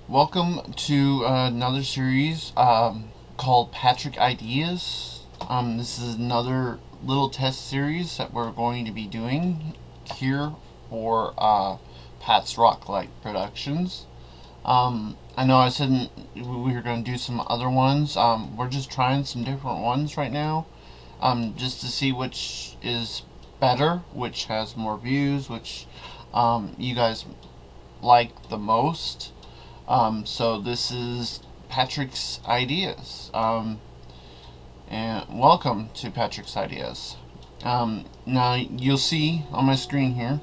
Welcome to another series called Patrick Ideas. This is another little test series that we're going to be doing here for Pat's Rocklight Productions. I know I said we were going to do some other ones. We're just trying some different ones right now, just to see which is better, which has more views, which you guys like the most. So this is Patrick's Ideas. And welcome to Patrick's Ideas. Now you'll see on my screen here,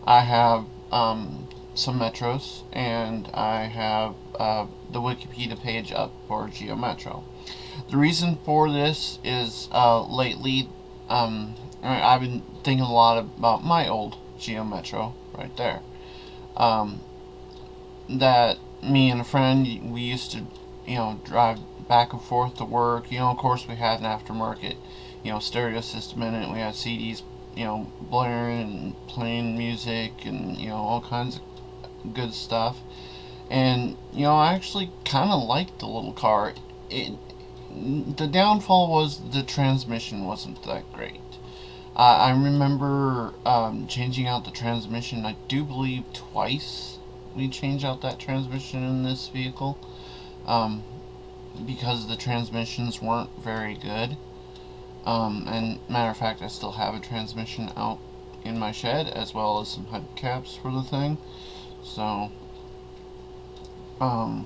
I have some metros, and I have the Wikipedia page up for Geo Metro. The reason for this is lately I've been thinking a lot about my old Geo Metro right there. Um, that me and a friend, we used to, drive back and forth to work. Of course, we had an aftermarket, stereo system in it. We had CDs, blaring and playing music and, all kinds of good stuff. And, I actually kind of liked the little car. The downfall was the transmission wasn't that great. I remember changing out the transmission, I do believe twice we changed out that transmission in this vehicle, because the transmissions weren't very good. And matter of fact, I still have a transmission out in my shed, as well as some hubcaps for the thing. So I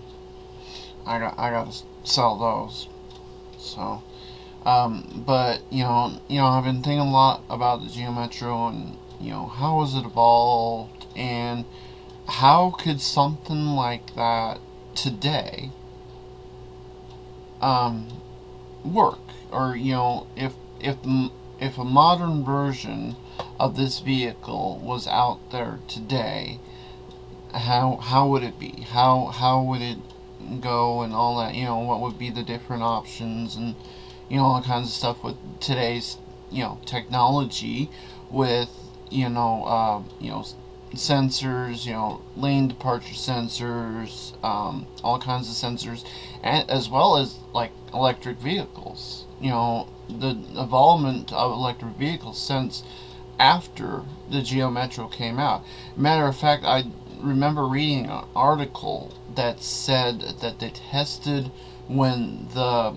gotta sell those. So but I've been thinking a lot about the Geo Metro, and how has it evolved, and how could something like that today work? Or if a modern version of this vehicle was out there today, how would it be? How would it go and all that? What would be the different options, and all kinds of stuff with today's technology, with sensors, lane departure sensors, all kinds of sensors, and as well as like electric vehicles. The involvement of electric vehicles since after the Geo Metro came out. Matter of fact, I remember reading an article that said that they tested when the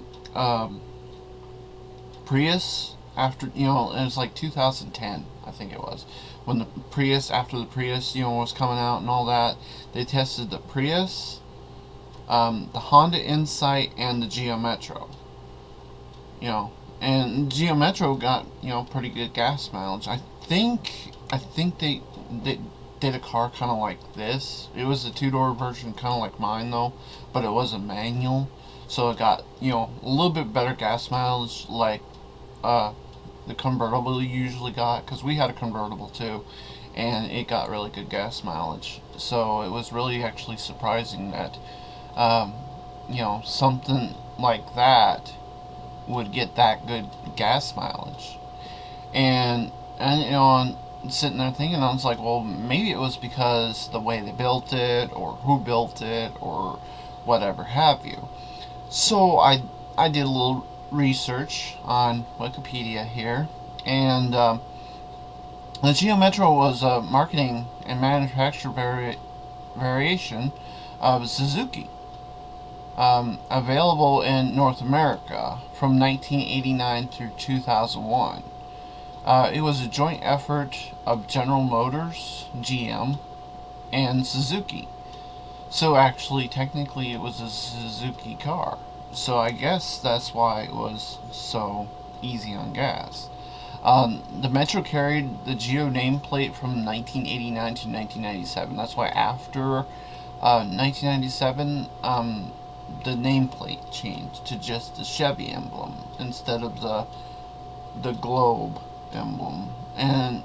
Prius, after it was like 2010, I think it was, when the Prius, after the Prius was coming out and all that, they tested the Prius, the Honda Insight, and the Geo Metro. And Geo Metro got pretty good gas mileage. I think they did a car kind of like this. It was a two-door version, kind of like mine though, but it was a manual, so it got a little bit better gas mileage, like the convertible usually got, because we had a convertible too, and it got really good gas mileage. So it was really actually surprising that something like that would get that good gas mileage. And I'm sitting there thinking, I was like, well, maybe it was because the way they built it, or who built it, or whatever have you. So I did a little research on Wikipedia here, and the Geo Metro was a marketing and manufacturer variation of Suzuki, available in North America from 1989 through 2001. It was a joint effort of General Motors, GM, and Suzuki. So actually, technically, it was a Suzuki car. So I guess that's why it was so easy on gas. The Metro carried the Geo nameplate from 1989 to 1997. That's why after 1997, the nameplate changed to just the Chevy emblem instead of the globe emblem. And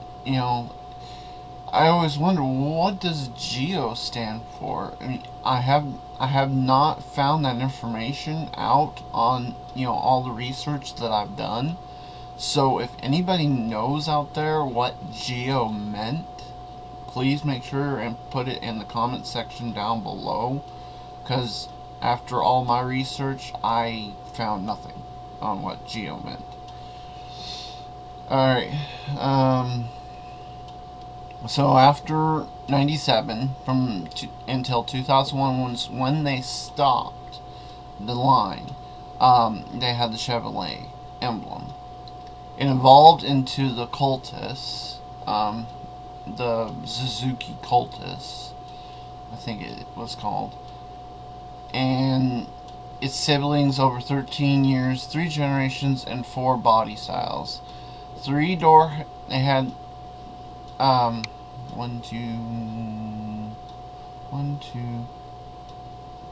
I always wonder, what does Geo stand for? I mean, I have not found that information out on all the research that I've done. So if anybody knows out there what Geo meant, please make sure and put it in the comment section down below, because after all my research, I found nothing on what Geo meant. Alright, so after 97, until 2001 was when they stopped the line. They had the Chevrolet emblem. It evolved into the Cultus, the Suzuki Cultus, I think it was called. And its siblings over 13 years, 3 generations, and 4 body styles. 3-door, they had, 1, 2,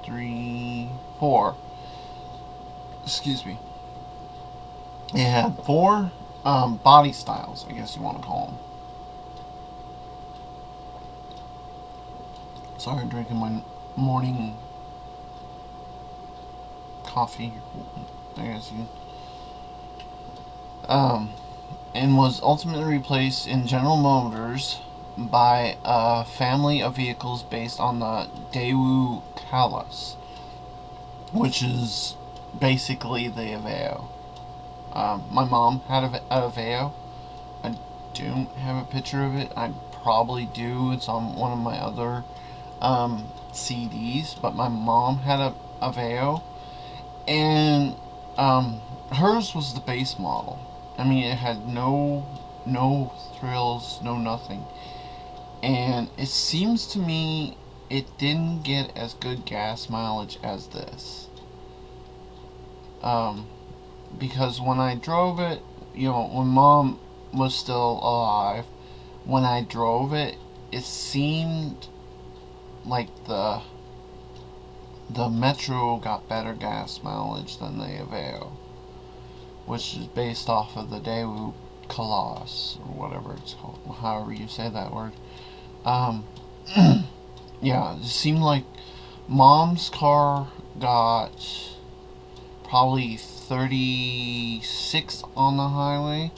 3, 4. Excuse me. It had 4 body styles, I guess you want to call them. Sorry, I'm drinking my morning coffee, I guess you. And was ultimately replaced in General Motors by a family of vehicles based on the Daewoo Calus, which is basically the Aveo. My mom had a Aveo. I don't have a picture of it. I probably do. It's on one of my other CDs. But my mom had a Aveo, and hers was the base model. I mean, it had no thrills, no nothing. And it seems to me it didn't get as good gas mileage as this. Because when I drove it, when Mom was still alive, when I drove it, it seemed like the Metro got better gas mileage than the Aveo, which is based off of the Daewoo Calus, or whatever it's called, however you say that word. Yeah, it seemed like Mom's car got probably 36 on the highway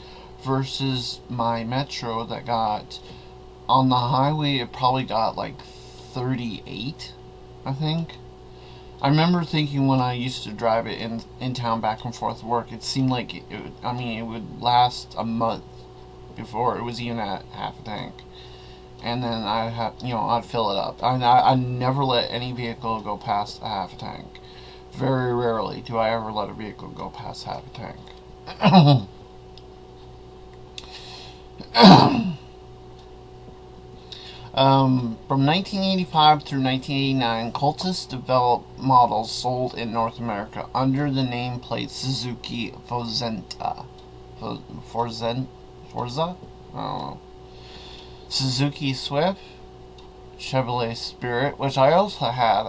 versus my Metro that got on the highway, it probably got like 38, I think. I remember thinking when I used to drive it in town back and forth to work, it seemed like it would last a month before it was even at half a tank. And then I'd fill it up. I never let any vehicle go past a half a tank. Very rarely do I ever let a vehicle go past half a tank. From 1985 through 1989, Cultus developed models sold in North America under the nameplate Suzuki Forza? I don't know. Suzuki Swift, Chevrolet Spirit, which I also had.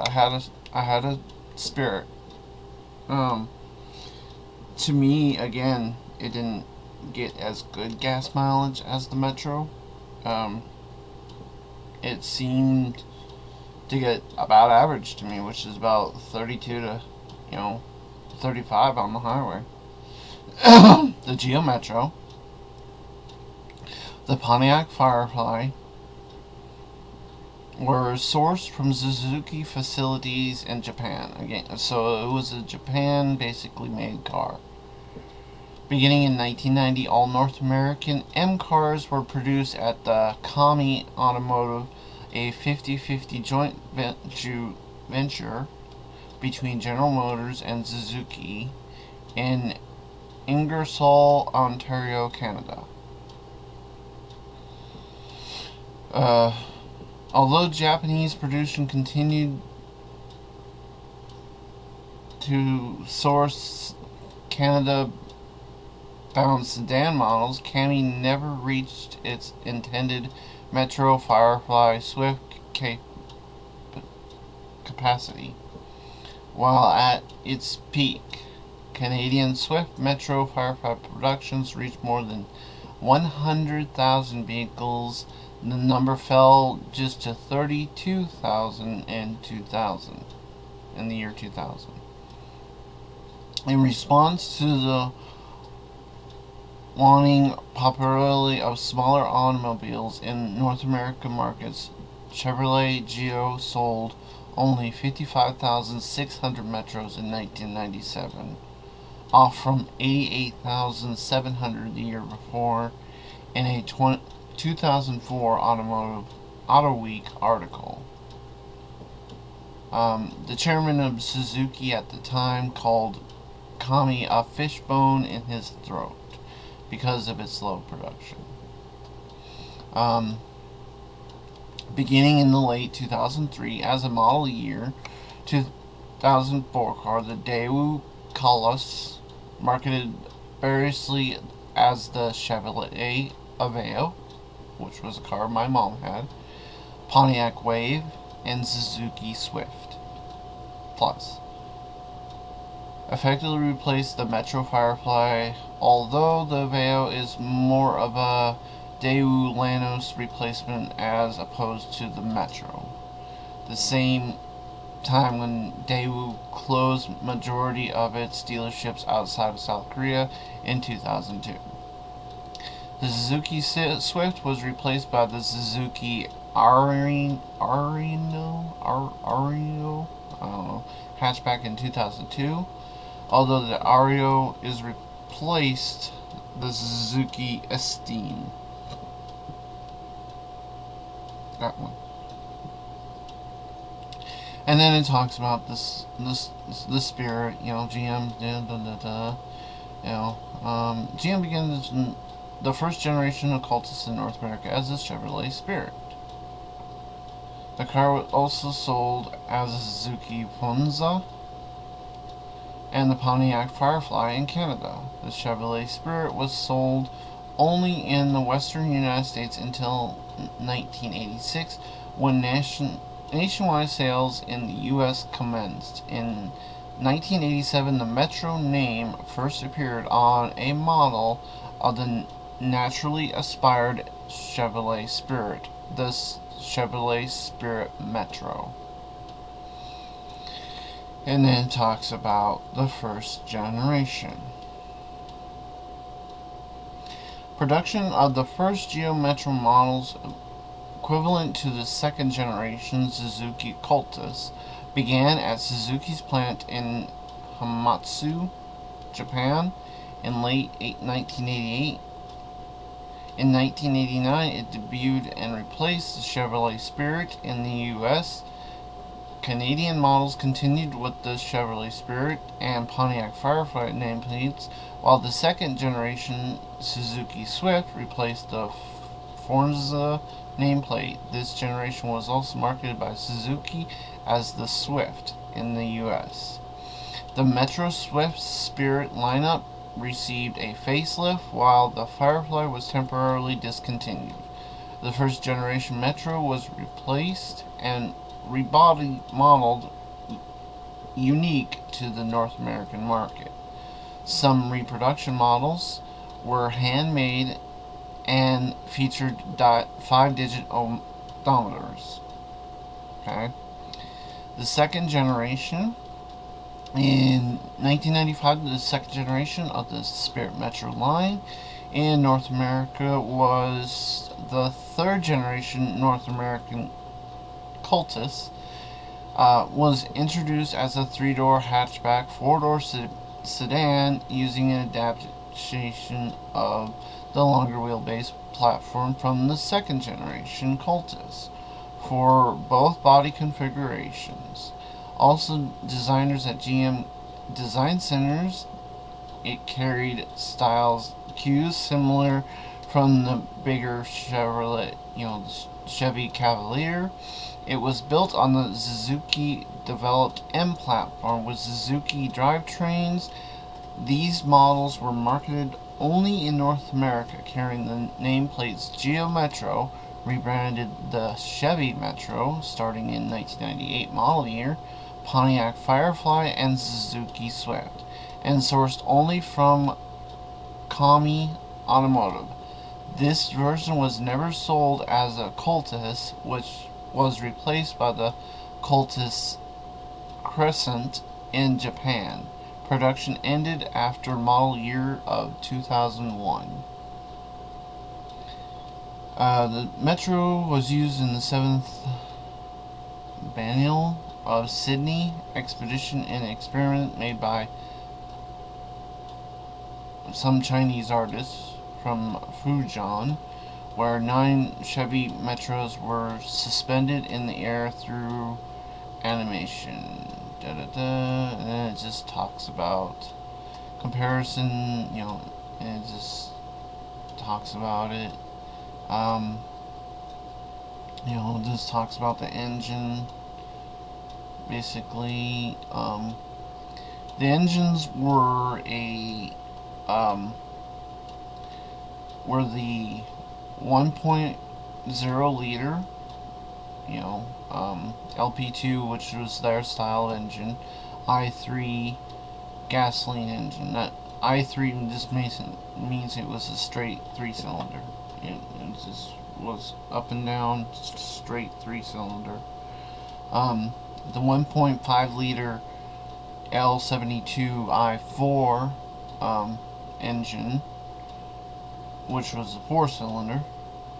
I had a Spirit. To me, again, it didn't get as good gas mileage as the Metro. It seemed to get about average to me, which is about 32 to 35 on the highway. The Geo Metro, the Pontiac Firefly were sourced from Suzuki facilities in Japan. Again, so it was a Japan basically made car. Beginning in 1990, all North American M cars were produced at the Kami Automotive, a 50-50 joint venture between General Motors and Suzuki in Ingersoll, Ontario, Canada. Although Japanese production continued to source Canada-bound sedan models, Kami never reached its intended Metro, Firefly, Swift capacity. While at its peak, Canadian Swift, Metro, Firefly productions reached more than 100,000 vehicles. The number fell just to 32,000 in the year 2000. In response to the waning popularity of smaller automobiles in North American markets, Chevrolet Geo sold only 55,600 Metros in 1997, off from 88,700 the year before, in a 2004 Auto Week article. The chairman of Suzuki at the time called Kami a fishbone in his throat because of its low production. Beginning in the late 2003 as a model year 2004 car, the Daewoo Colossus, marketed variously as the Chevrolet Aveo, which was a car my mom had, Pontiac Wave, and Suzuki Swift Plus, effectively replaced the Metro Firefly, although the Aveo is more of a Daewoo Lanos replacement as opposed to the Metro. The same time when Daewoo closed majority of its dealerships outside of South Korea in 2002. The Suzuki Swift was replaced by the Suzuki Arino, hatchback in 2002, although the Ario is replaced the Suzuki Esteem. That one. And then it talks about this Spirit, GM, GM begins the first generation of Cultus in North America as a Chevrolet Spirit. The car was also sold as a Suzuki Ponza and the Pontiac Firefly in Canada. The Chevrolet Spirit was sold only in the western United States until 1986, when nationwide sales in the U.S. commenced. In 1987, the Metro name first appeared on a model of the naturally aspired Chevrolet Spirit, the Chevrolet Spirit Metro. And then it talks about the first generation. Production of the first Geo Metro models, equivalent to the second generation Suzuki Cultus, began at Suzuki's plant in Hamamatsu, Japan, in late 1988. In 1989, it debuted and replaced the Chevrolet Spirit in the U.S. Canadian models continued with the Chevrolet Spirit and Pontiac Firefly nameplates, while the second generation Suzuki Swift replaced the Forza nameplate. This generation was also marketed by Suzuki as the Swift in the U.S. The Metro Swift Spirit lineup received a facelift, while the Firefly was temporarily discontinued. The first generation Metro was replaced and remodeled unique to the North American market. Some reproduction models were handmade and featured 5-digit odometers. Okay. The second generation, in 1995, the second generation of the Spirit Metro line in North America was the third generation North American Cultus, was introduced as a 3-door hatchback 4-door sedan using an adaptation of the longer wheelbase platform from the second generation Cultus for both body configurations. Also, designers at GM Design Centers, it carried styles cues similar from the bigger Chevrolet, Chevy Cavalier. It was built on the Suzuki developed M platform with Suzuki drivetrains. These models were marketed only in North America, carrying the nameplates Geo Metro, rebranded the Chevy Metro starting in 1998 model year, Pontiac Firefly, and Suzuki Swift, and sourced only from Kami Automotive. This version was never sold as a Cultus, which was replaced by the Cultus Crescent in Japan. Production ended after model year of 2001. The Metro was used in the 7th biennial of Sydney expedition and experiment made by some Chinese artists from Fujian, where 9 Chevy Metros were suspended in the air through animation. And it just talks about comparison, and it just talks about it. It just talks about the engine. Basically, the engines were the 1.0 liter, LP2, which was their style engine, I3 gasoline engine. That I3 just means it was a straight 3-cylinder. It just was up and down, straight 3-cylinder. The 1.5 liter L72i4 engine, which was a 4-cylinder,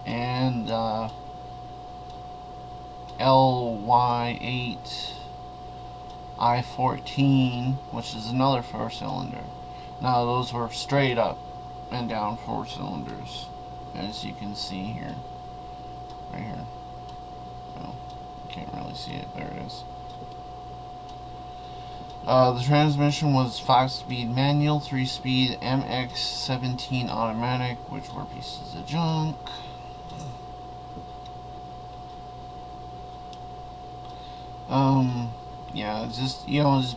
and LY8 I14, which is another 4-cylinder. Now those were straight up and down 4-cylinders, as you can see here, right here. Well, you can't really see it. There it is. The transmission was 5-speed manual, 3-speed MX-17 automatic, which were pieces of junk. Yeah, just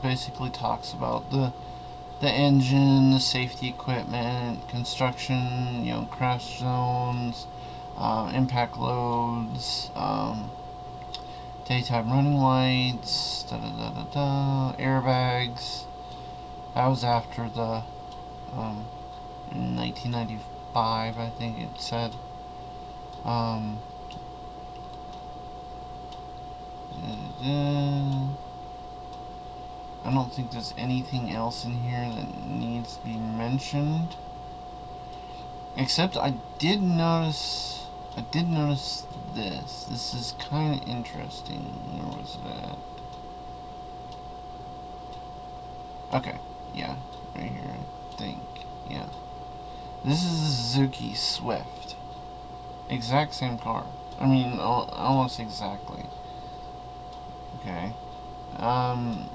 basically talks about the engine, the safety equipment, construction, crash zones, impact loads, daytime running lights, airbags. That was after the, in 1995, I think it said. I don't think there's anything else in here that needs to be mentioned. Except I did notice this. This is kind of interesting. Where was it at? Okay, yeah, right here, I think, yeah. This is a Suzuki Swift. Exact same car. I mean, almost exactly. Okay. I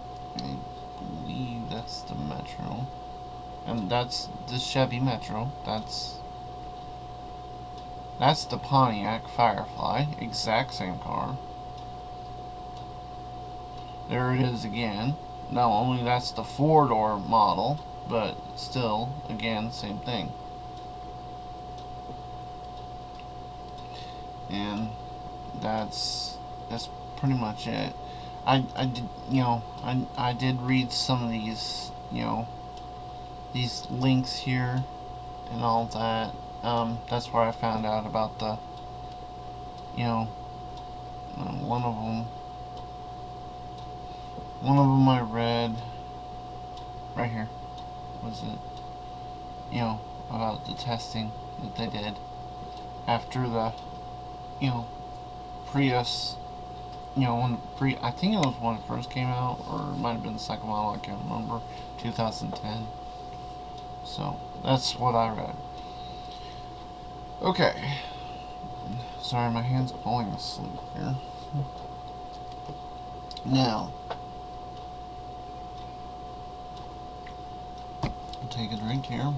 believe that's the Metro. And that's the Chevy Metro. That's the Pontiac Firefly. Exact same car. There it is again. Not only that's the 4-door model, but still, again, same thing. And that's pretty much it. I did read some of these, these links here and all that. That's where I found out about the, one of them I read right here. Was it, about the testing that they did after the, Prius. I think it was when it first came out, or it might have been the second model, I can't remember, 2010. So, that's what I read. Okay. Sorry, my hand's falling asleep here. Now, I'll take a drink here.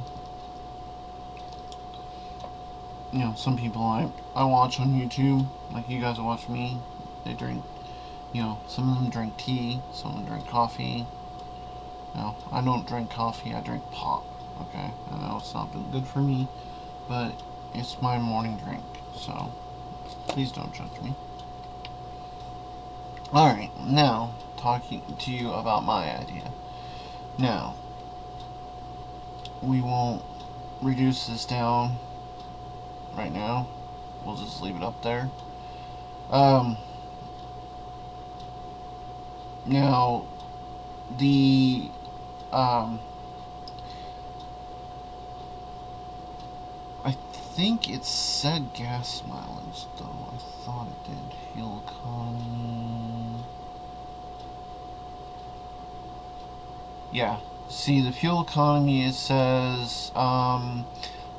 Some people I watch on YouTube, like you guys watch me, they drink, some of them drink tea, some of them drink coffee. I don't drink coffee, I drink pop, okay? I know it's not been good for me, but it's my morning drink, so please don't judge me. Alright, now, talking to you about my idea. Now, we won't reduce this down right now. We'll just leave it up there. Now, the, I think it said gas mileage, though. I thought it did. Fuel economy. Yeah. See, the fuel economy, it says,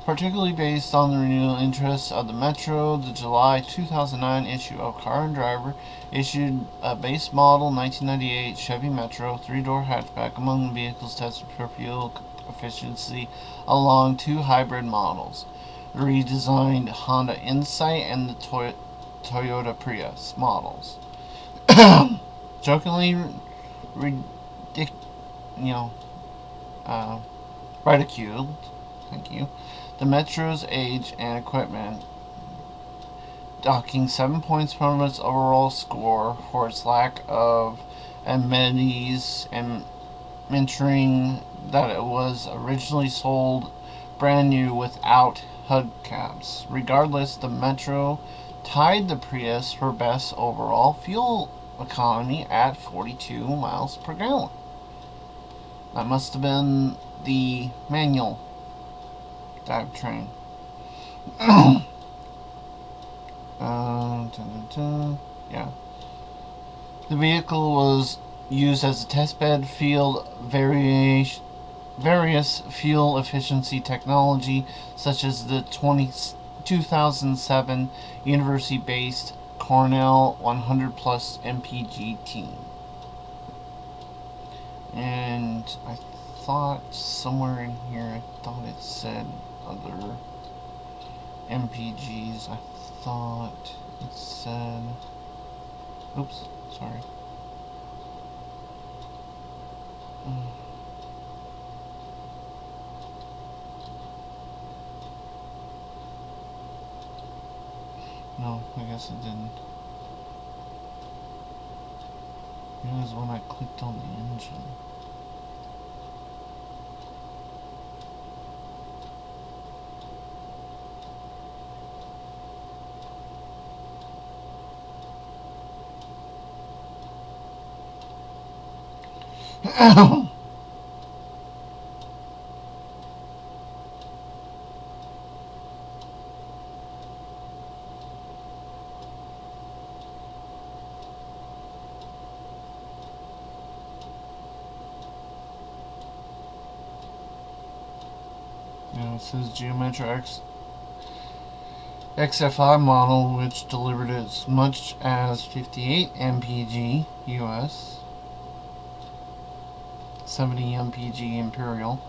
particularly based on the renewal interests of the Metro, the July 2009 issue of Car and Driver issued a base model 1998 Chevy Metro 3-door hatchback among the vehicles tested for fuel efficiency along 2 hybrid models, the redesigned Honda Insight and the Toyota Prius models. Jokingly ridic- you know, ridiculed, thank you, the Metro's age and equipment, docking 7 points from its overall score for its lack of amenities and mentioning that it was originally sold brand new without hubcaps. Regardless, the Metro tied the Prius for best overall fuel economy at 42 miles per gallon. That must have been the manual drivetrain. Yeah. The vehicle was used as a testbed field various fuel efficiency technology, such as the 2007 university-based Cornell 100 plus MPG team. And I thought somewhere in here, I thought it said other MPGs. I thought it said, oops, sorry. No, I guess it didn't. It was when I clicked on the engine. It says Geo Metro XFI model, which delivered as much as 58 mpg US, 70 mpg Imperial.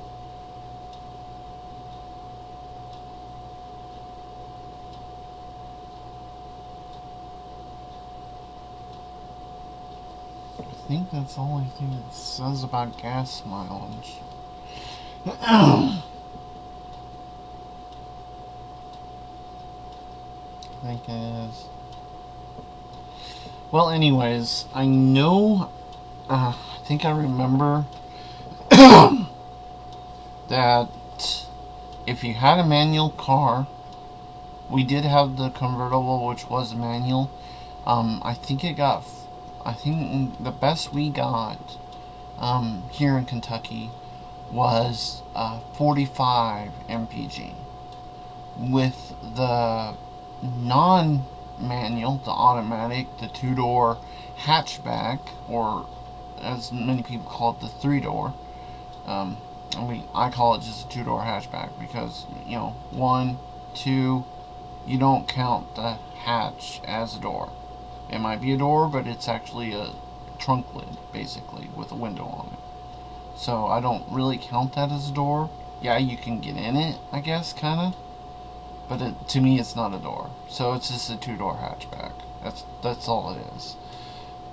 I think that's the only thing it says about gas mileage. I think it is. Well, anyways, I know, I think I remember that if you had a manual car, we did have the convertible, which was manual. I think the best we got here in Kentucky was 45 mpg. With the non-manual, the automatic, the 2-door hatchback, or as many people call it, the 3-door. I call it just a 2-door hatchback because, 1, 2, you don't count the hatch as a door. It might be a door, but it's actually a trunk lid, basically, with a window on it. So I don't really count that as a door. Yeah, you can get in it, I guess, kind of. But to me, it's not a door. So it's just a 2-door hatchback. That's all it is.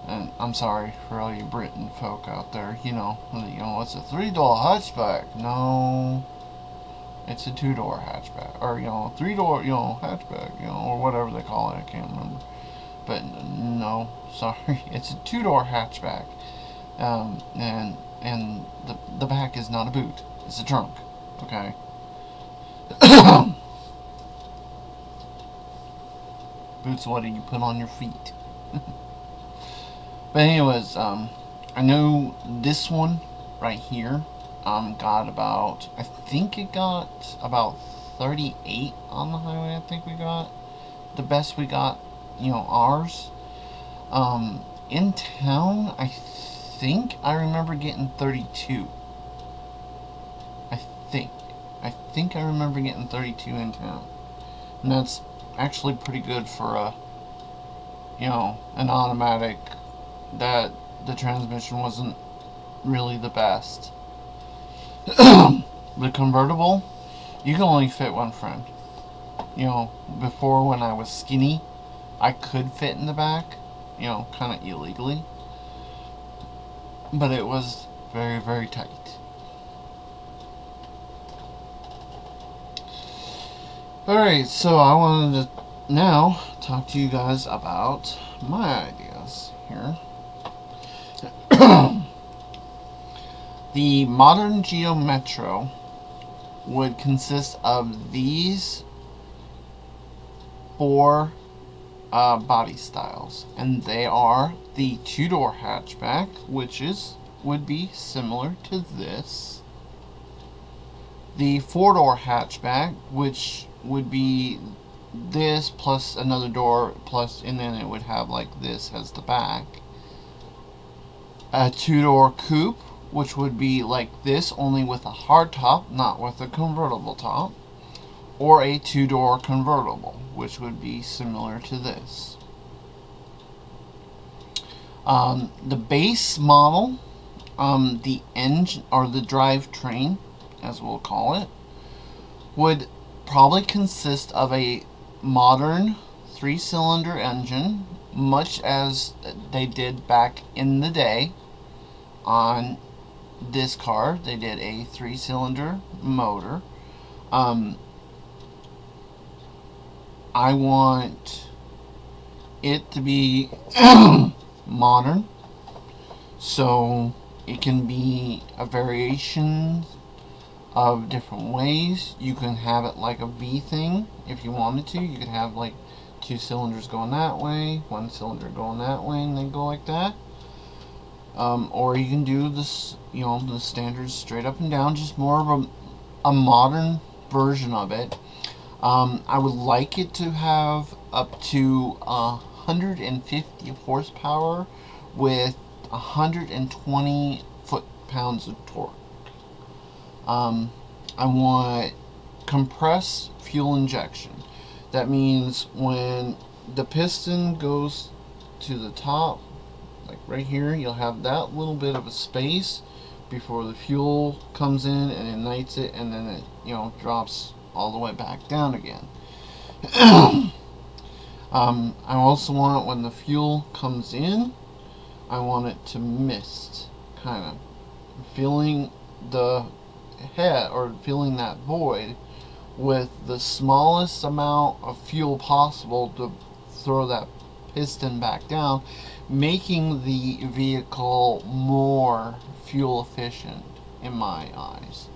And I'm sorry for all you Britain folk out there. It's a 3-door hatchback. No, it's a 2-door hatchback, or 3-door hatchback, or whatever they call it. I can't remember. But no, sorry, it's a 2-door hatchback. And the back is not a boot. It's a trunk. Okay. Boots, what do you put on your feet? But anyways, I know this one right here got about, I think it got about 38 on the highway. I think we got the best we got, ours. In town, I think I remember getting 32 I think I remember getting 32 in town. And that's actually pretty good for a, an automatic that the transmission wasn't really the best. The convertible, you can only fit one friend. Before when I was skinny, I could fit in the back, kind of illegally. But it was very, very tight. Alright, so I wanted to now talk to you guys about my ideas here. The modern Geo Metro would consist of these 4 body styles, and they are the 2-door hatchback, which would be similar to this. The 4-door hatchback, which would be this plus another door plus, and then it would have like this as the back. A 2-door coupe, which would be like this, only with a hard top, not with a convertible top. Or a 2-door convertible, which would be similar to this. The base model, the engine or the drivetrain, as we'll call it, would probably consist of a modern 3-cylinder engine, much as they did back in the day. On this car, they did a 3-cylinder motor. I want it to be modern, so it can be a variation of different ways. You can have it like a V thing if you wanted to. You could have like 2 cylinders going that way, 1 cylinder going that way, and then go like that. Or you can do this, the standard straight up and down, just more of a modern version of it. I would like it to have up to 150 horsepower with 120 foot-pounds of torque. I want compressed fuel injection. That means when the piston goes to the top, like right here, you'll have that little bit of a space before the fuel comes in and ignites it, and then it, drops all the way back down again. I also want, when the fuel comes in, I want it to mist, kind of filling the head, or filling that void with the smallest amount of fuel possible to throw that piston back down, making the vehicle more fuel efficient in my eyes.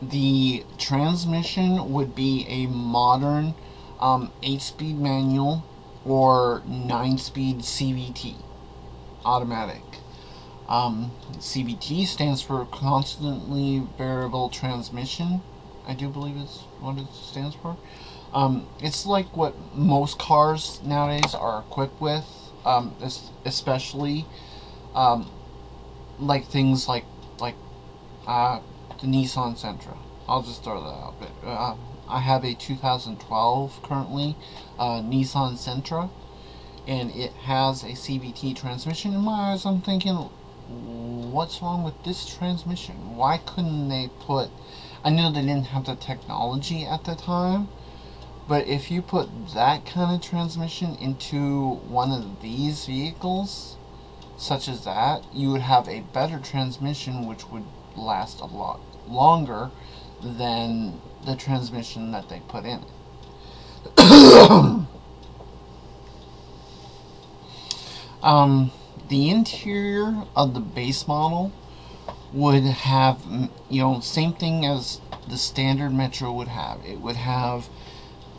The transmission would be a modern 8-speed manual or 9-speed CVT automatic. CVT stands for constantly variable transmission. I do believe it's what it stands for. It's like what most cars nowadays are equipped with, especially like things like the Nissan Sentra. I'll just throw that out. But I have a 2012 currently Nissan Sentra, and it has a CVT transmission. In my eyes, I'm thinking, what's wrong with this transmission? Why couldn't they put... I know they didn't have the technology at the time, but if you put that kind of transmission into one of these vehicles, such as that, you would have a better transmission which would last a lot longer than the transmission that they put in it. The interior of the base model would have, same thing as the standard Metro would have. It would have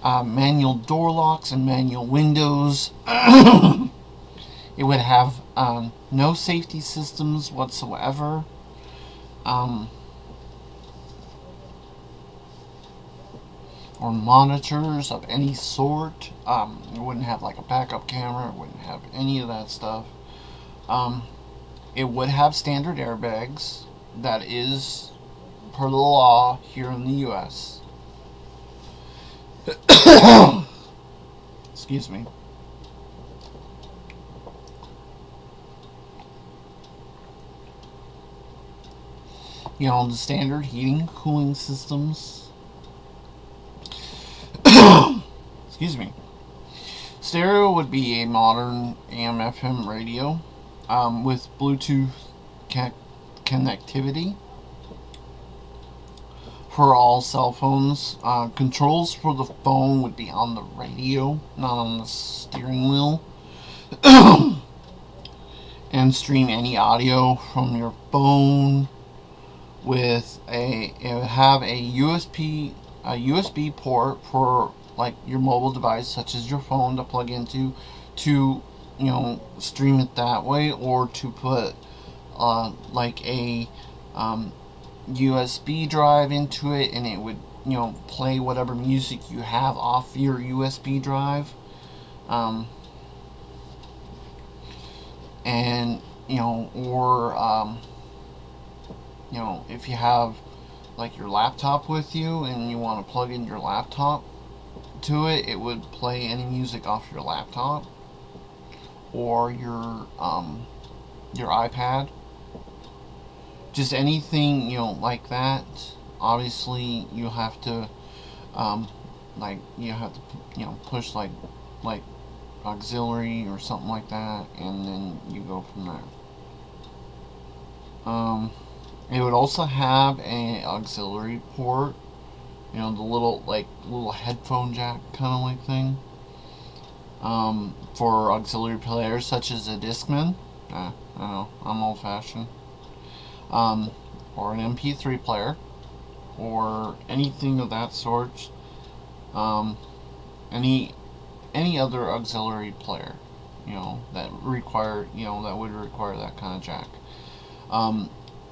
manual door locks and manual windows. It would have no safety systems whatsoever. Or monitors of any sort. It wouldn't have like a backup camera. It wouldn't have any of that stuff. It would have standard airbags. that is per the law here in the U.S. Excuse me. You know, the standard heating, cooling systems. Excuse me. Stereo would be a modern AM/FM radio with Bluetooth connectivity for all cell phones. Controls for the phone would be on the radio, not on the steering wheel. And stream any audio from your phone with it would have a USB port for like your mobile device, such as your phone, to plug into to stream it that way, or to put like a USB drive into it, and it would play whatever music you have off your USB drive. And or if you have like your laptop with you and you want to plug in your laptop to it, it would play any music off your laptop or your iPad. Just anything like that. Obviously, you have to push like auxiliary or something like that, and then you go from there. It would also have a auxiliary port, the little headphone jack kind of like thing, for auxiliary players such as a Discman. I know, I'm old fashioned. Or an MP3 player, or anything of that sort. Any other auxiliary player, that would require that kind of jack.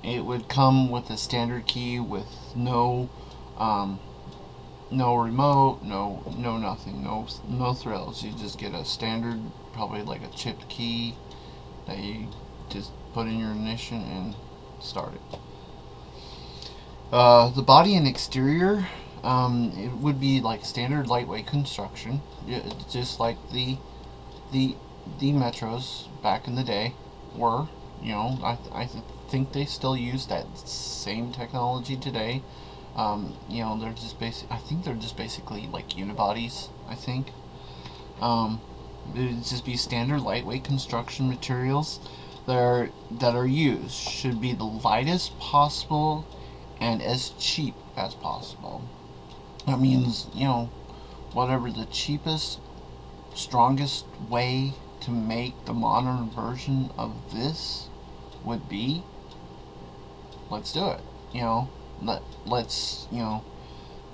It would come with a standard key with no remote, no nothing, no thrills. You just get a standard, probably like a chipped key that you just put in your ignition and start it. The body and exterior, it would be like standard lightweight construction, just like the Metros back in the day were. I think they still use that same technology today. They're just I think they're just basically like unibodies. I think. It would just be standard lightweight construction materials that are used should be the lightest possible and as cheap as possible. That means, whatever the cheapest, strongest way to make the modern version of this would be, let's do it.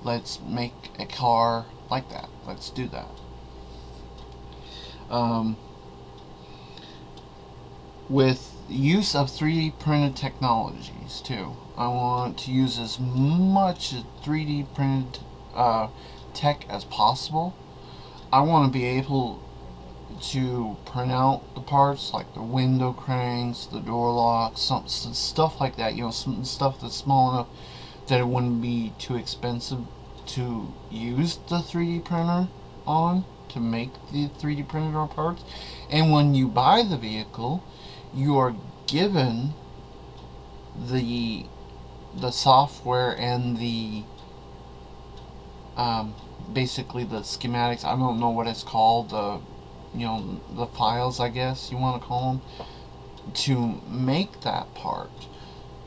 Let's make a car like that. Let's do that. With use of 3D printed technologies too. I want to use as much 3D printed tech as possible. I want to be able to print out the parts like the window cranks, the door locks, some stuff like that. Some stuff that's small enough that it wouldn't be too expensive to use the 3D printer on to make the 3D printed parts. And when you buy the vehicle, you are given the software and the basically the schematics. I don't know what it's called, the files, I guess you want to call them, to make that part.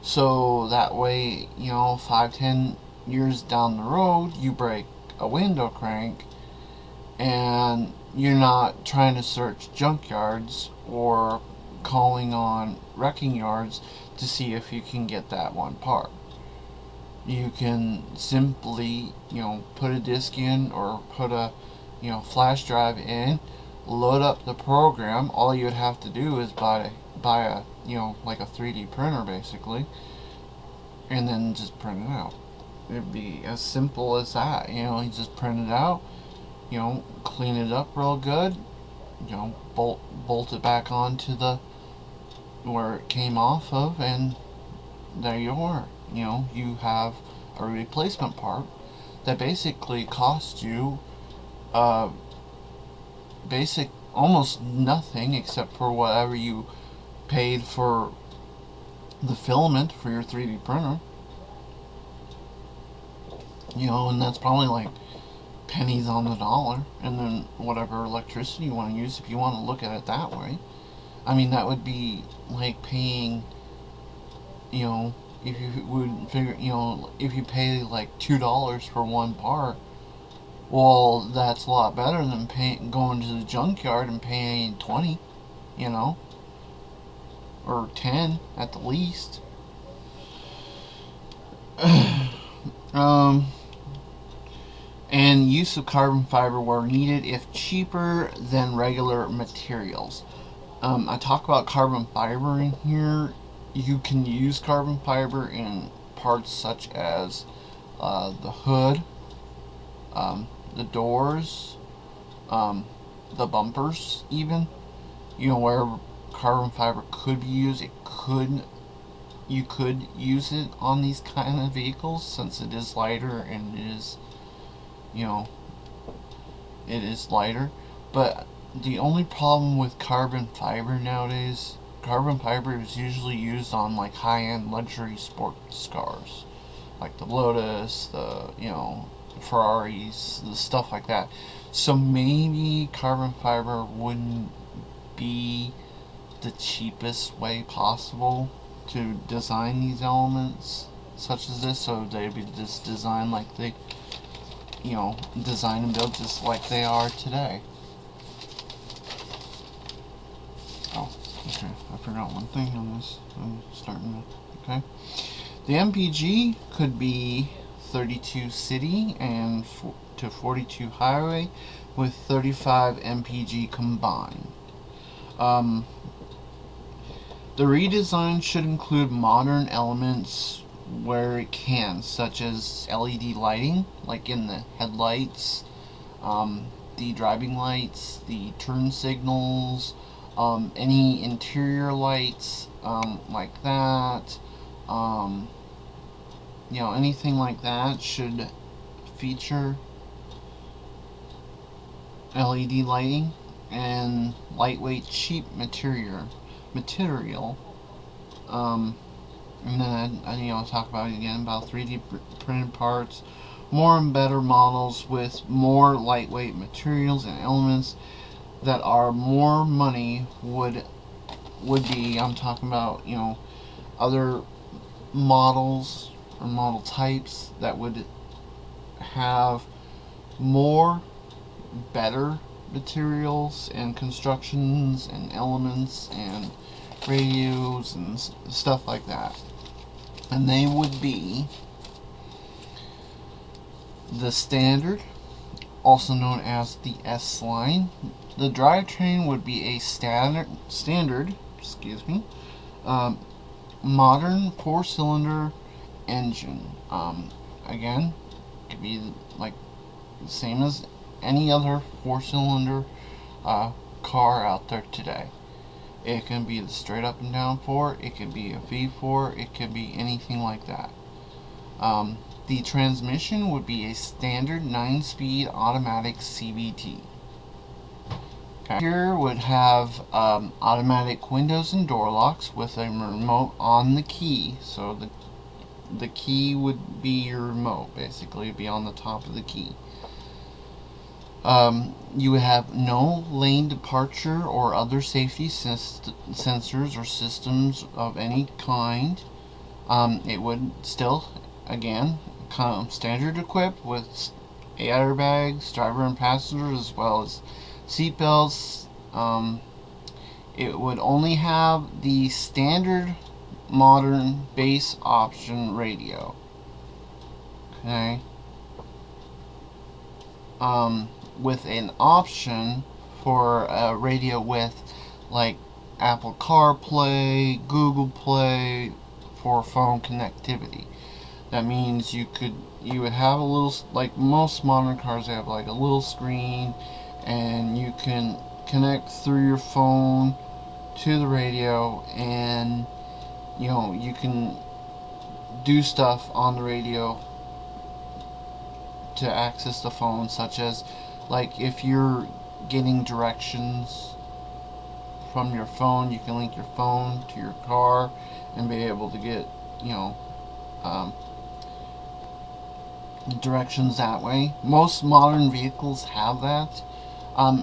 So that way, 5-10 years down the road, you break a window crank and you're not trying to search junkyards or calling on wrecking yards to see if you can get that one part. You can simply, put a disc in or put a, flash drive in, load up the program. All you would have to do is buy a, like a 3D printer basically, and then just print it out. It'd be as simple as that. You just print it out, clean it up real good, bolt it back onto the where it came off of, and there you are. You know, you have a replacement part that basically costs you basic almost nothing except for whatever you paid for the filament for your 3D printer. You know, and that's probably like pennies on the dollar, and then whatever electricity you want to use if you want to look at it that way. I mean, that would be like paying, you know, if you would figure, you know, if you pay like $2 for one part, well, that's a lot better than going to the junkyard and paying 20, you know, or 10 at the least. And use of carbon fiber where needed if cheaper than regular materials. I talk about carbon fiber in here. You can use carbon fiber in parts such as the hood, the doors, the bumpers even. You know, where carbon fiber could be used, you could use it on these kind of vehicles since it is lighter and it is, you know, it is lighter. But the only problem with carbon fiber nowadays, carbon fiber is usually used on like high-end luxury sports cars, like the Lotus, the, you know, Ferraris, the stuff like that. So maybe carbon fiber wouldn't be the cheapest way possible to design these elements such as this, so they'd be just designed like they, you know, design and build just like they are today. Oh, okay, I forgot one thing on this. I'm starting to, okay. The MPG could be 32 city and to 42 highway with 35 MPG combined. The redesign should include modern elements where it can, such as LED lighting, like in the headlights, the driving lights, the turn signals, any interior lights, like that, you know, anything like that should feature LED lighting and lightweight, cheap material. And then you know, I'll talk about it again about 3D printed parts, more and better models with more lightweight materials and elements that are more money would be. I'm talking about, you know, other models or model types that would have more better materials and constructions and elements and radios and stuff like that. And they would be the standard, also known as the S line. The drivetrain would be a standard, modern 4-cylinder engine. Again, could be like the same as any other 4-cylinder car out there today. It can be the straight up and down 4, it could be a V4, it could be anything like that. The transmission would be a standard 9-speed automatic CVT. Okay. Here would have automatic windows and door locks with a remote on the key. So the key would be your remote, basically. It'd be on the top of the key. You would have no lane departure or other safety sensors or systems of any kind. It would still, again, come standard equipped with airbags, driver and passenger, as well as seat belts. It would only have the standard modern base option radio. Okay. With an option for a radio with like Apple CarPlay, Google Play for phone connectivity. That means you would have a little, like most modern cars, they have like a little screen and you can connect through your phone to the radio, and you know, you can do stuff on the radio to access the phone, such as, like, if you're getting directions from your phone, you can link your phone to your car and be able to get, um, directions that way. Most modern vehicles have that,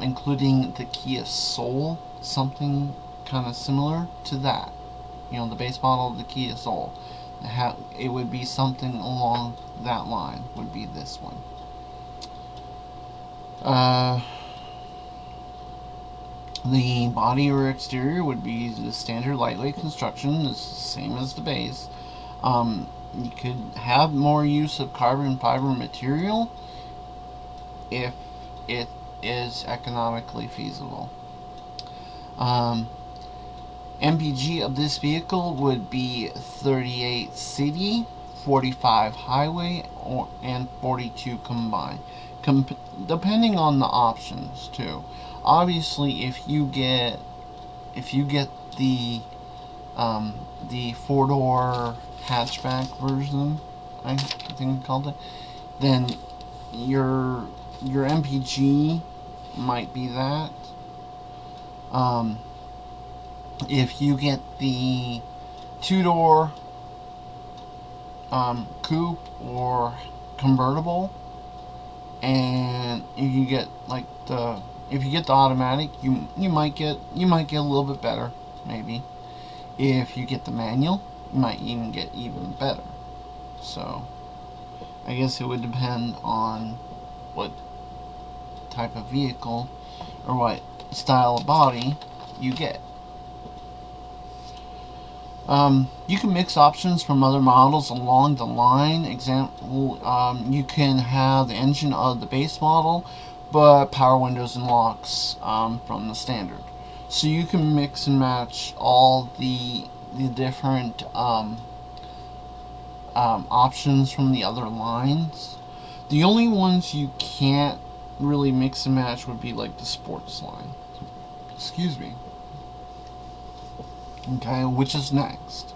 including the Kia Soul, something kind of similar to that. The base model of the Kia Soul. It would be something along that line, would be this one. The body or exterior would be the standard lightweight construction, it's the same as the base. You could have more use of carbon fiber material if it is economically feasible. MPG of this vehicle would be 38 city, 45 highway, and 42 combined, depending on the options too. Obviously, if you get the 4-door hatchback version, I think I called it, then your MPG might be that. If you get the 2-door coupe or convertible, and if you get the automatic, you might get a little bit better, maybe. If you get the manual, you might even get even better. So I guess it would depend on what type of vehicle or what style of body you get. You can mix options from other models along the line. Example, you can have the engine of the base model, but power windows and locks from the standard. So you can mix and match all the different options from the other lines. The only ones you can't really mix and match would be like the sports line. Excuse me. Okay, which is next?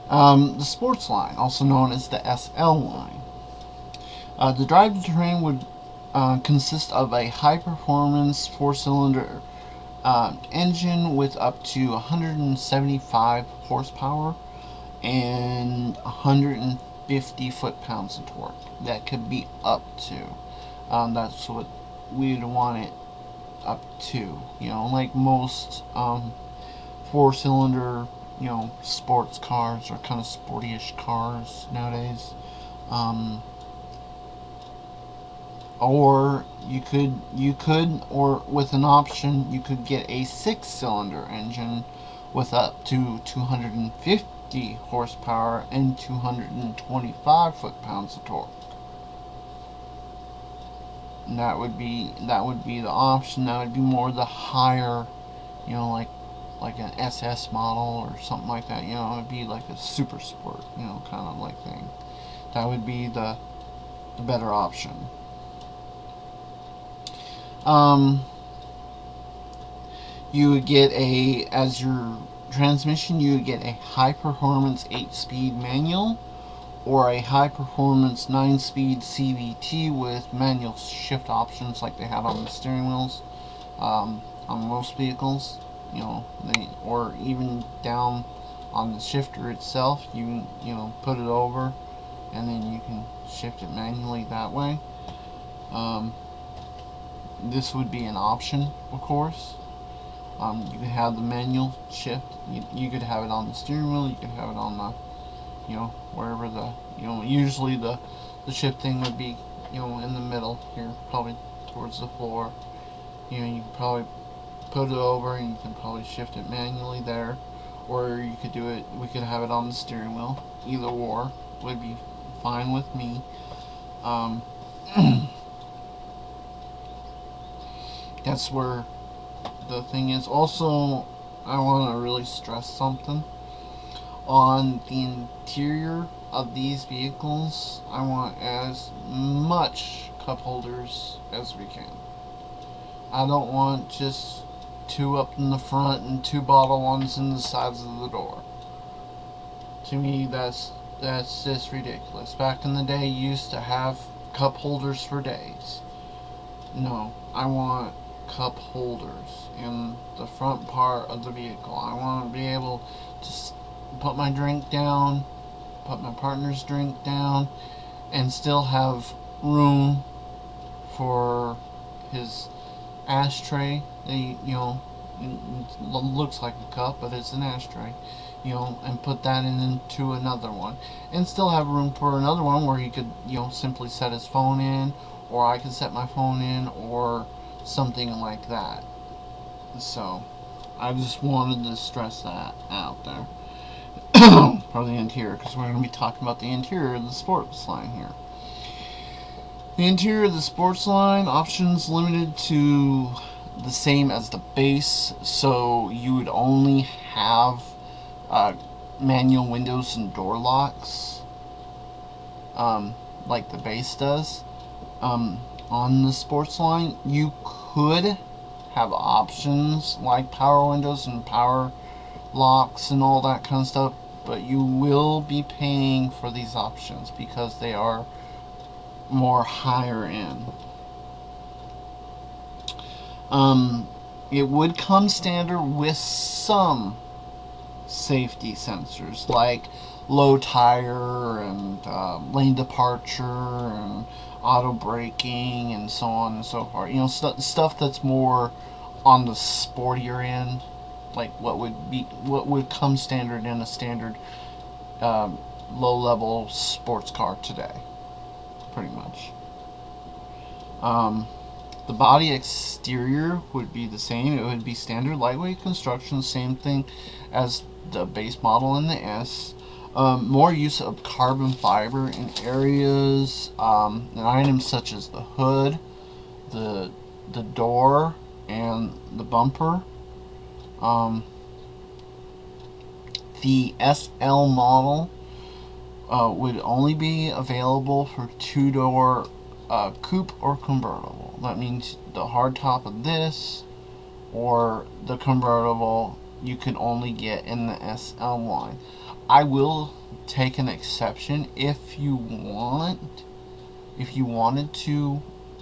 The sports line, also known as the SL line. The drivetrain would consist of a high-performance 4-cylinder engine with up to 175 horsepower and 150 foot-pounds of torque. That could be up to. That's what we'd want it up to. Like most 4-cylinder, sports cars or kind of sporty-ish cars nowadays. Or you could, or with an option, you could get a 6-cylinder engine with up to 250 horsepower and 225 foot-pounds of torque. And that would be the option. That would be more the higher, like an SS model or something like that. It would be like a super sport, kind of like thing. That would be the better option. You would get as your transmission, you would get a high-performance 8-speed manual or a high-performance 9-speed CVT with manual shift options like they have on the steering wheels on most vehicles. Or even down on the shifter itself, you put it over and then you can shift it manually that way. This would be an option, of course. You could have the manual shift. You could have it on the steering wheel. You could have it on the, wherever the, usually the shift thing would be, in the middle here, probably towards the floor. You can probably put it over and you can probably shift it manually there, or you could do it, we could have it on the steering wheel. Either or would be fine with me. That's where the thing is. Also, I want to really stress something on the interior of these vehicles. I want as much cup holders as we can. I don't want just 2 up in the front and 2 bottle ones in the sides of the door. To me, that's That's just ridiculous. Back in the day, you used to have cup holders for days. No, I want cup holders in the front part of the vehicle. I want to be able to put my drink down, put my partner's drink down, and still have room for his ashtray. It looks like a cup, but it's an ashtray. And put that into another one, and still have room for another one where he could, simply set his phone in, or I could set my phone in, or something like that. So, I just wanted to stress that out there for the interior, because we're going to be talking about the interior of the sports line here. The interior of the sports line, options limited to the same as the base, so you would only have manual windows and door locks, like the base does. On the sports line, you could have options like power windows and power locks and all that kind of stuff, but you will be paying for these options because they are more higher end. It would come standard with some safety sensors like low tire and lane departure and auto braking and so on and so forth. Stuff that's more on the sportier end, like what would come standard in a standard low-level sports car today, pretty much. The body exterior would be the same. It would be standard lightweight construction, same thing as the base model in the S. More use of carbon fiber in areas and items such as the hood, the door, and the bumper. The SL model would only be available for two-door coupe or convertible. That means the hardtop of this or the convertible you can only get in the SL line. I will take an exception if you wanted to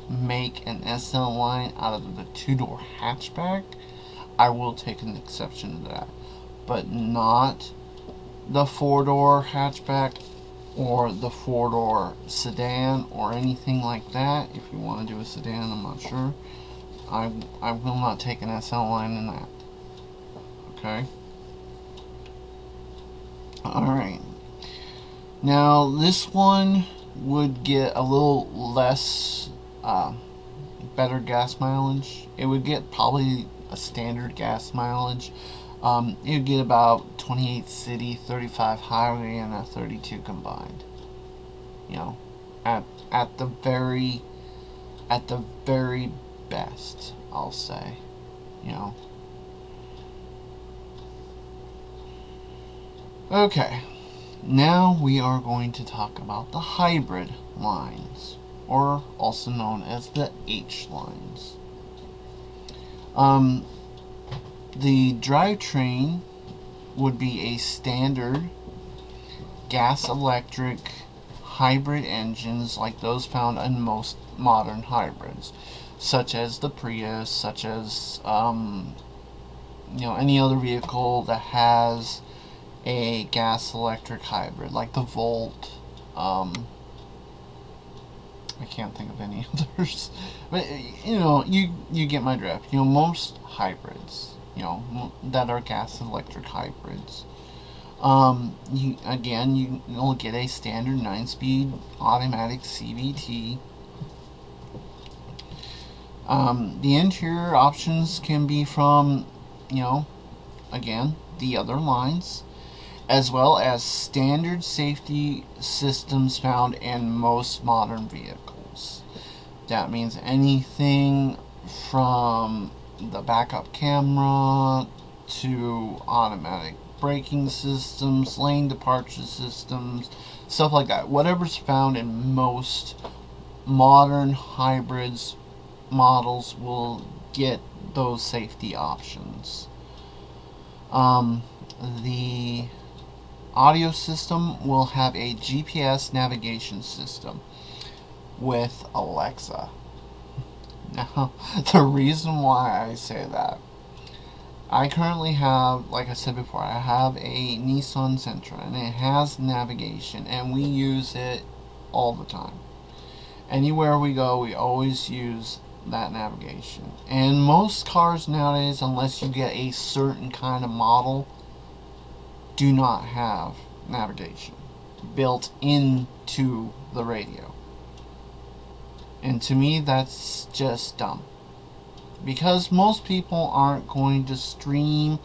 make an SL line out of the two-door hatchback. I will take an exception to that, but not the four-door hatchback or the four-door sedan or anything like that. If you want to do a sedan, I'm not sure. I will not take an SL line in that. Okay. Alright. Now, this one would get a little less, better gas mileage. It would get probably a standard gas mileage. It would get about 28 city, 35 highway, and a 32 combined. At the very best, I'll say. Okay, now we are going to talk about the hybrid lines, or also known as the H lines. The drivetrain would be a standard gas-electric hybrid engines like those found in most modern hybrids, such as the Prius, such as any other vehicle that has a gas-electric hybrid, like the Volt. I can't think of any others, but you get my drift. Most hybrids, that are gas-electric hybrids. You'll get a standard 9-speed automatic CVT. The interior options can be from, again, the other lines, as well as standard safety systems found in most modern vehicles. That means anything from the backup camera to automatic braking systems, lane departure systems, stuff like that. Whatever's found in most modern hybrids models will get those safety options. The audio system will have a GPS navigation system with Alexa. Now, the reason why I say that, I currently have, like I said before, I have a Nissan Sentra, and it has navigation, and we use it all the time. Anywhere we go, we always use that navigation. And most cars nowadays, unless you get a certain kind of model, do not have navigation built into the radio. And to me, that's just dumb. Because most people aren't going to stream,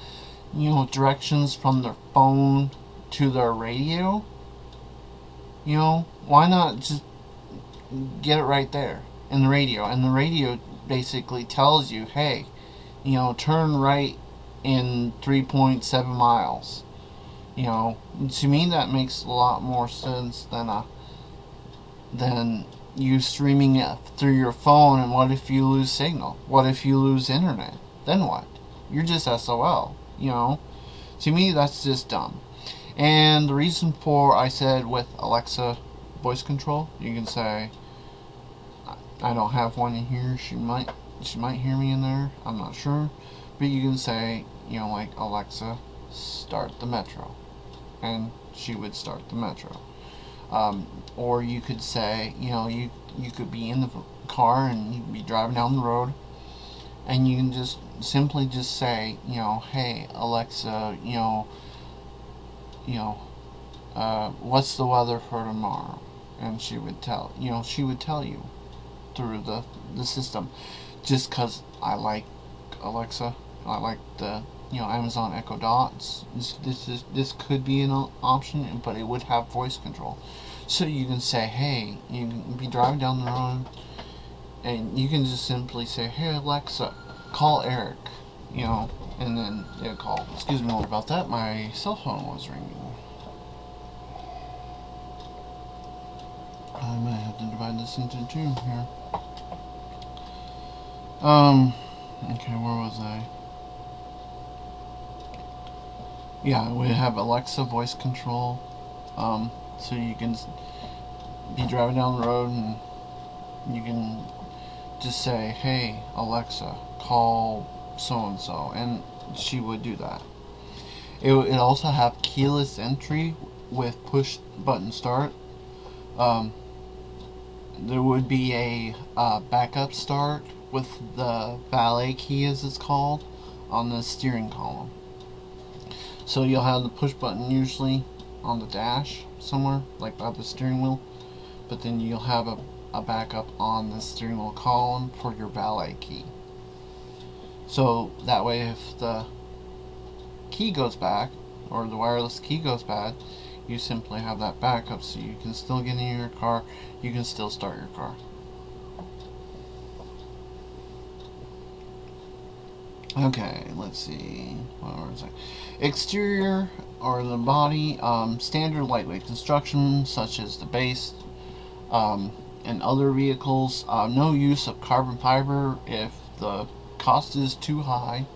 directions from their phone to their radio. Why not just get it right there in the radio? And the radio basically tells you, hey, turn right in 3.7 miles. To me that makes a lot more sense than you streaming it through your phone. And what if you lose signal? What if you lose internet? Then what? You're just SOL. To me that's just dumb. And the reason for I said with Alexa voice control, you can say, I don't have one in here, she might hear me in there, I'm not sure, but you can say, like, Alexa, start the Metro, and she would start the Metro. Or you could say, you could be in the car and you'd be driving down the road, and you can just simply just say, hey Alexa, what's the weather for tomorrow? And she would tell you through the system. Just because I like Alexa, I like the Amazon Echo Dots. This could be an option, but it would have voice control. So you can say, hey, you can be driving down the road, and you can just simply say, hey Alexa, call Eric, and then it'll call. Excuse me about that, my cell phone was ringing. I might have to divide this into two here. Okay, where was I? Yeah, we have Alexa voice control. So you can be driving down the road and you can just say, hey Alexa, call so-and-so, and she would do that. It also have keyless entry with push button start. There would be a backup start with the valet key, as it's called, on the steering column. So you'll have the push button usually on the dash somewhere, like by the steering wheel, but then you'll have a backup on the steering wheel column for your valet key. So that way, if the key goes back, or the wireless key goes bad, you simply have that backup, so you can still get in your car, you can still start your car. Okay, let's see, what was I? Exterior, or the body, standard lightweight construction such as the base and other vehicles. No use of carbon fiber if the cost is too high.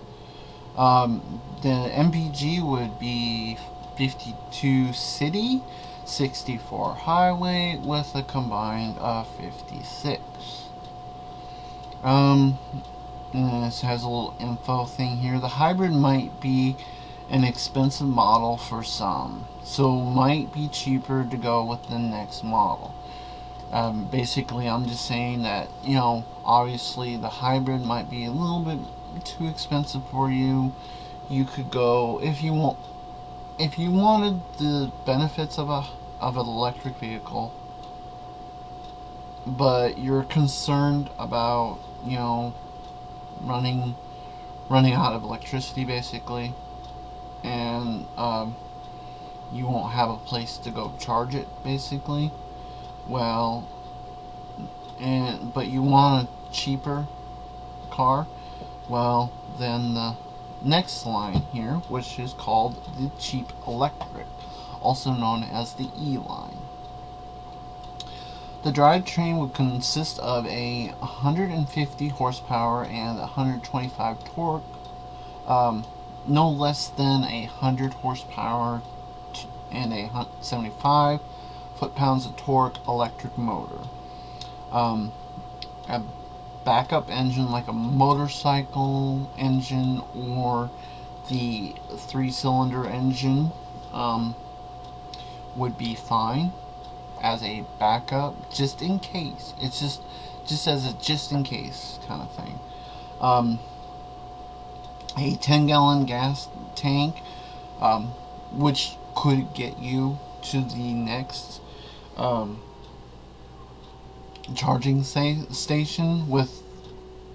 The MPG would be 52 city, 64 highway, with a combined of 56. And this has a little info thing here. The hybrid might be an expensive model for some, so might be cheaper to go with the next model. Basically, I'm just saying that, obviously the hybrid might be a little bit too expensive for you. You could go, if you wanted the benefits of an electric vehicle, but you're concerned about, running out of electricity basically, and you won't have a place to go charge it basically, but you want a cheaper car, then the next line here, which is called the cheap electric, also known as the E-line. The drivetrain would consist of a 150 horsepower and 125 torque, no less than 100 horsepower and a 75 foot-pounds of torque electric motor. A backup engine like a motorcycle engine or the 3-cylinder engine would be fine as a backup, just in case. It's just as a just in case kind of thing. A 10-gallon gas tank, which could get you to the next charging station with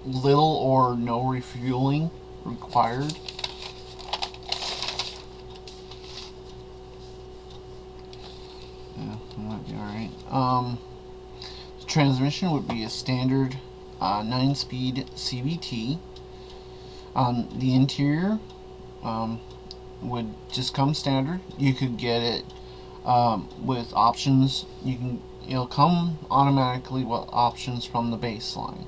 little or no refueling required. Yeah, that might be alright. The transmission would be a standard 9-speed CVT. The interior would just come standard. You could get it with options. It'll come automatically with options from the baseline.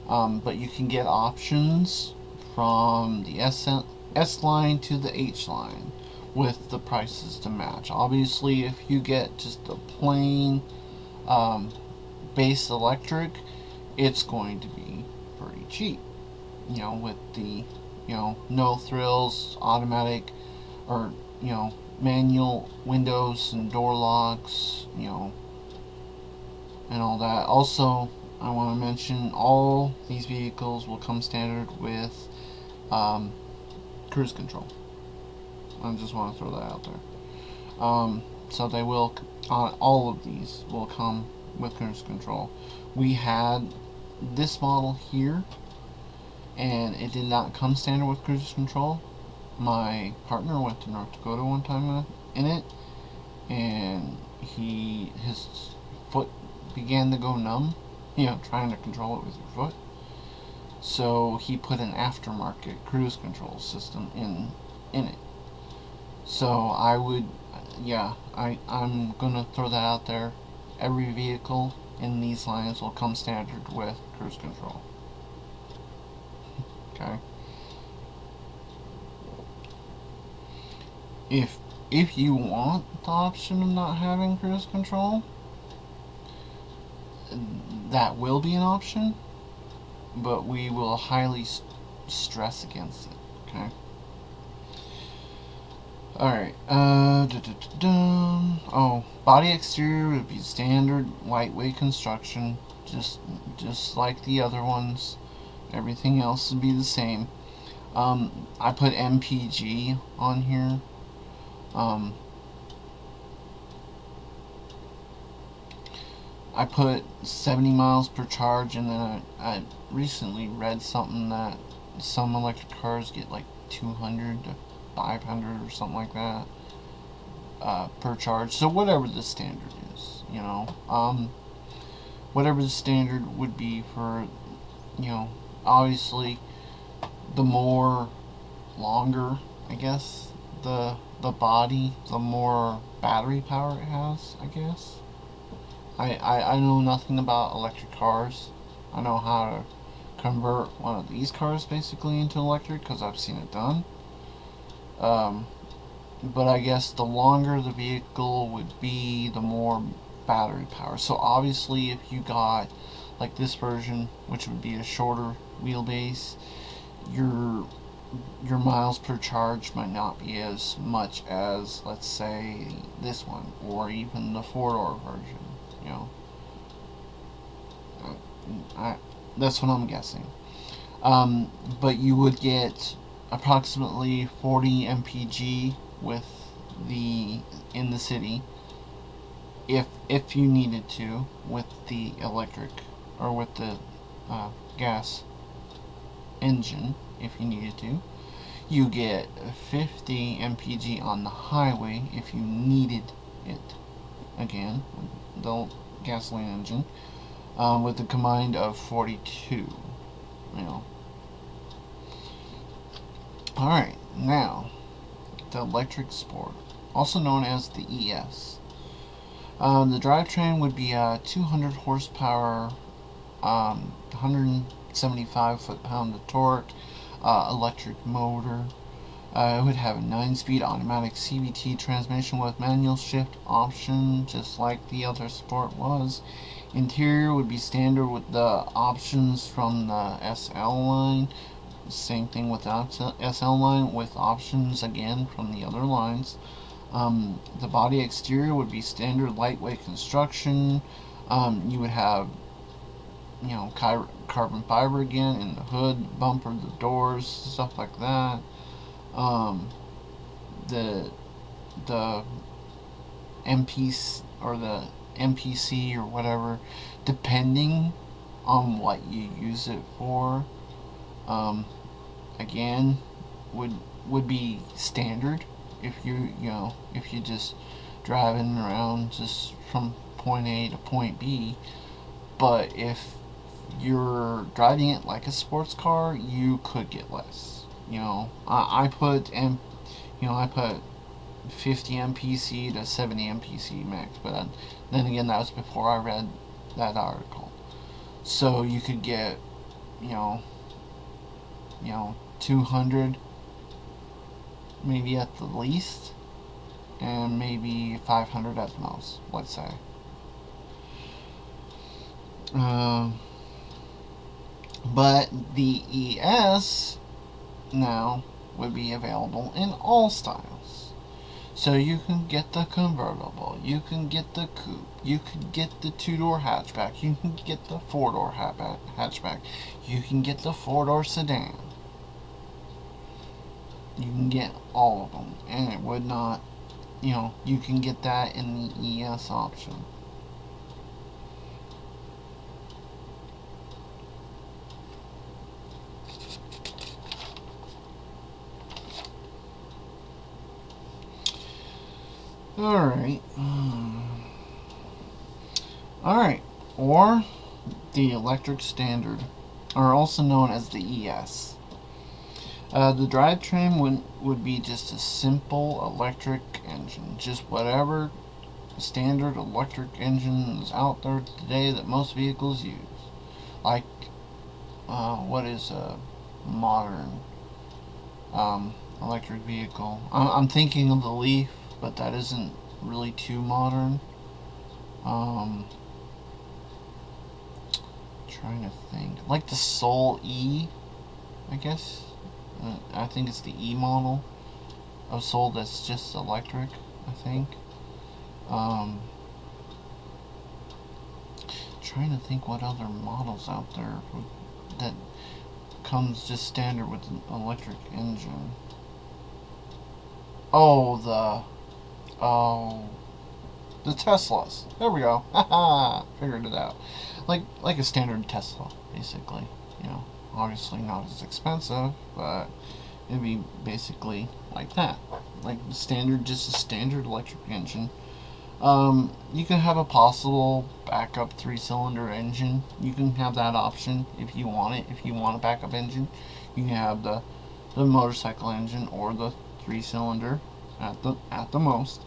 But you can get options from the S line to the H line with the prices to match. Obviously, if you get just a plain base electric, it's going to be pretty cheap. With the, no frills, automatic, or, manual windows and door locks, and all that. Also, I want to mention all these vehicles will come standard with cruise control. I just want to throw that out there. So they will, all of these will come with cruise control. We had this model here, and it did not come standard with cruise control. My partner went to North Dakota one time in it, and his foot began to go numb, trying to control it with your foot. So he put an aftermarket cruise control system in it. So I would, I'm gonna throw that out there. Every vehicle in these lines will come standard with cruise control. Okay. If you want the option of not having cruise control, that will be an option, but we will highly stress against it. Okay. Alright, oh, body exterior would be standard lightweight construction, just like the other ones. Everything else would be the same. I put MPG on here. I put 70 miles per charge, and then I recently read something that some electric cars get like 200 to 500 or something like that per charge. So whatever the standard is, whatever the standard would be for, obviously the more longer, I guess, the body, the more battery power it has, I guess. I know nothing about electric cars. I know how to convert one of these cars basically into electric because I've seen it done. But I guess the longer the vehicle would be, the more battery power. So obviously if you got like this version, which would be a shorter wheelbase, your miles per charge might not be as much as, let's say, this one, or even the 4-door version. That's what I'm guessing. But you would get approximately 40 mpg with in the city if you needed to, with the electric or with the gas engine. If you needed to, you get 50 mpg on the highway if you needed it. Again, the gasoline engine, with a combined of 42. Alright, now the electric sport, also known as the ES. The drivetrain would be a 200 horsepower, 175 foot-pound of torque, electric motor. It would have a 9-speed automatic CVT transmission with manual shift option, just like the other Sport was. Interior would be standard with the options from the SL line. Same thing with the SL line with options again from the other lines. The body exterior would be standard lightweight construction. You would have, carbon fiber again in the hood, bumper, the doors, stuff like that. The MPC or the MPC or whatever, depending on what you use it for, again, would be standard if if you just driving around just from point A to point B. But if you're driving it like a sports car, you could get less. I put 50 MPC to 70 MPC max, but then again, that was before I read that article. So you could get 200 maybe at the least, and maybe 500 at the most, let's say. But the ES now would be available in all styles. So you can get the convertible, you can get the coupe, you can get the 2-door hatchback, you can get the 4-door hatchback, you can get the 4-door sedan. You can get all of them, and it would not, you can get that in the ES option. Alright. Alright. Or the electric standard, or also known as the ES. The drivetrain would be just a simple electric engine. Just whatever standard electric engine is out there today that most vehicles use. Like, what is a modern electric vehicle? I'm thinking of the Leaf, but that isn't really too modern. Trying to think. Like the Soul E, I guess. I think it's the E model of Soul that's just electric, I think. Trying to think what other models out there that comes just standard with an electric engine. The Teslas. There we go. Haha, figured it out. Like a standard Tesla, basically. Obviously not as expensive, but it'd be basically like that. Like just a standard electric engine. You can have a possible backup 3-cylinder engine. You can have that option if you want it. If you want a backup engine, you can have the motorcycle engine or the 3-cylinder at the most.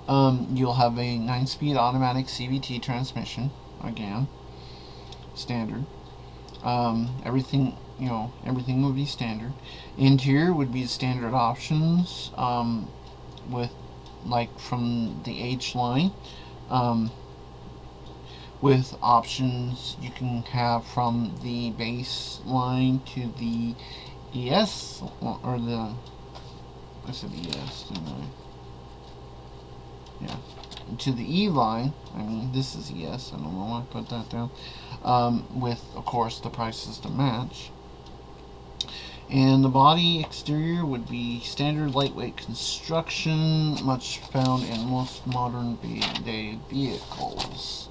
You'll have a 9-speed automatic CVT transmission, again, standard. Everything would be standard. Interior would be standard options, with like from the H line, with options you can have from the base line to the ES, or I said ES, didn't I? Yeah, to the E line. I mean, this is ES. I don't know why I put that down. With, of course, the prices to match. And the body exterior would be standard lightweight construction, much found in most modern day vehicles.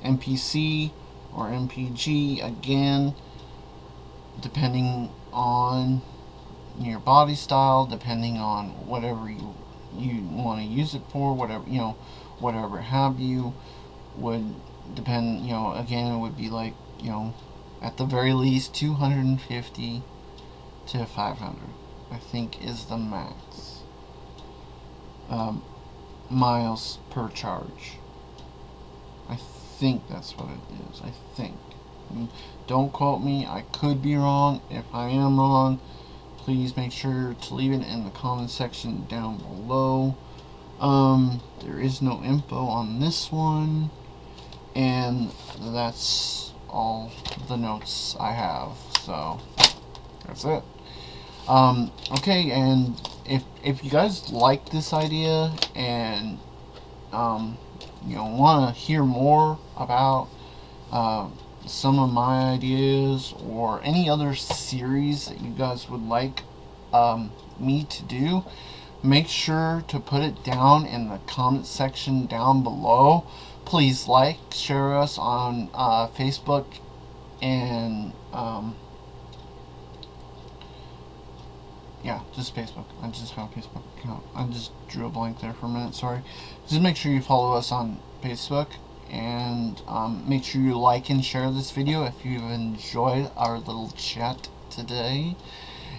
MPC or MPG, again, depending on your body style, depending on whatever you want to use it for, whatever have you, would depend, again, it would be like, at the very least 250 to 500, I think, is the max miles per charge. I think that's what it is. I think. Don't quote me. I could be wrong. If I am wrong, please make sure to leave it in the comment section down below. There is no info on this one, and that's all the notes I have. So that's it. Okay, and if you guys like this idea and want to hear more about some of my ideas or any other series that you guys would like me to do, make sure to put it down in the comment section down below. Please like, share us on Facebook, and yeah, just Facebook. I just have a Facebook account. I just drew a blank there for a minute, sorry. Just make sure you follow us on Facebook, and make sure you like and share this video if you've enjoyed our little chat today.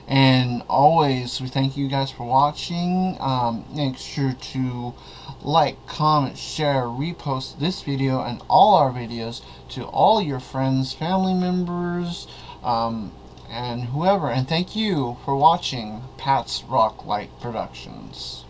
And always, we thank you guys for watching. Make sure to like, comment, share, repost this video and all our videos to all your friends, family members, and whoever. And thank you for watching Pat's Rock Light Productions.